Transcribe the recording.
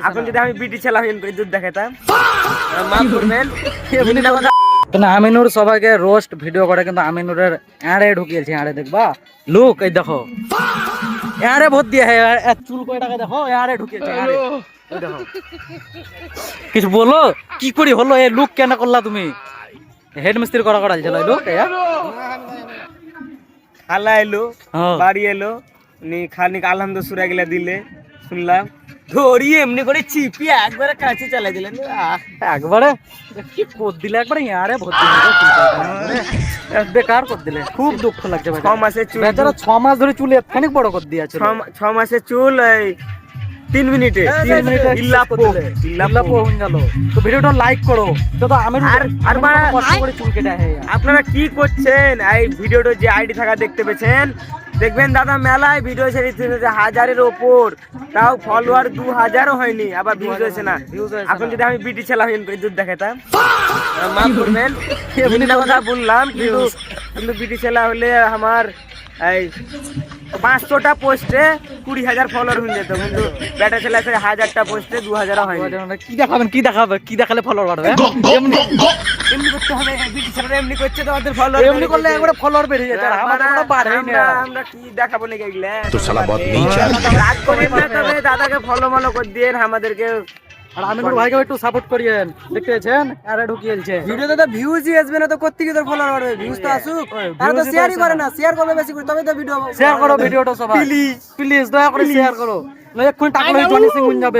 এখন যদি আমি বিটি ছেলা হইন করে দুধ দেখাতাম মাফ করবেন। কিন্তু আমিনুর সবাইকে রোস্ট ভিডিও করে, কিন্তু আমিনুরের এড়ে ঢুকিয়েছে। এড়ে দেখবা লুক, এই দেখো এড়ে ভোট দিয়ে চুল কয়টাকে দেখো, এড়ে ঢুকিয়েছে। এই দেখো কিছু বলো, কি করি হলো এ লুক কেন করলা তুমি? হেড মিস্ত্রি করা ছিল এই লুক। খালা এলো, বাড়ি এলো, খানিক আলহামদুলিল্লাহ সুরা গিলা দিলে শুনলাম, ধরিয়ে এমনি করে চিপিয়ে একবারে কাছে চালাই দিলেন। একবারে কি কর দিলে, একবারে ইয়ারে ভোট দিলে, বেকার কর দিলে। খুব দুঃখ লাগছে ভাই। 6 মাসের চুল, বেচারা 6 মাস ধরে চুল খানিক বড় কর দিয়েছে। 6 মাসের চুল এই 3 মিনিটে ইল্লাপো হয়ে গেল। তো ভিডিওটা লাইক করো। তো আমি আর কষ্ট করে চুল কেটে আপনারা কি করছেন? এই ভিডিওটা যে আইডি থাকা দেখতে পেয়েছেন, দেখবেন দাদা মেলায় ভিডিও ছেড়ে দিয়েছে 1000-এর ওপর, তাও ফলোয়ার 2000ও হয়নি, আবার ভিউজ হয়েছে না। এখন যদি আমি বিটি ছেলা হইন করে দুধ দেখাতাম মাফ করবেন। এমনি কথা বললাম, কিন্তু বিটি ছেলা হলে আমার এই 500টা পোস্টে 20,000 ফলোয়ার হয়ে যেত, কিন্তু বেটা ছেলে 1000টা পোস্টে 2000 হয়। কি দেখাবেন, কি দেখালে ফলোয়ার বাড়বে? এমনি করতে হবে, বিটি ছেলেরা এমনি করছে তো ওদের ফলোয়ার, এমনি করলে একবারে ফলোয়ার বেড়ে যায়। আমাদের বাড়ে না, আমরা কি দেখাবো নাকি এগুলা? তো শালা বহুত নীচ রাগ করেন না, তবে দাদাকে ফলো করে দিয়ে আমাদেরকে। আর আমিনুর ভাইকে একটু সাপোর্ট করিয়েন। দেখতে পেয়েছেন আরে ঢুকিয়েছে ভিডিওতে তো ভিউজই আসবে না, তো করতে কি তোর ফলোয়ার বাড়বে? ভিউজ তো আসুক, আর তো শেয়ারই করে না। শেয়ার করবে বেশি করে, তবে তো ভিডিও শেয়ার করো। ভিডিওটা সবাই প্লিজ দয়া করে শেয়ার করো, নয় এক্ষুনি টাকা জনি সিং হয়ে যাবে।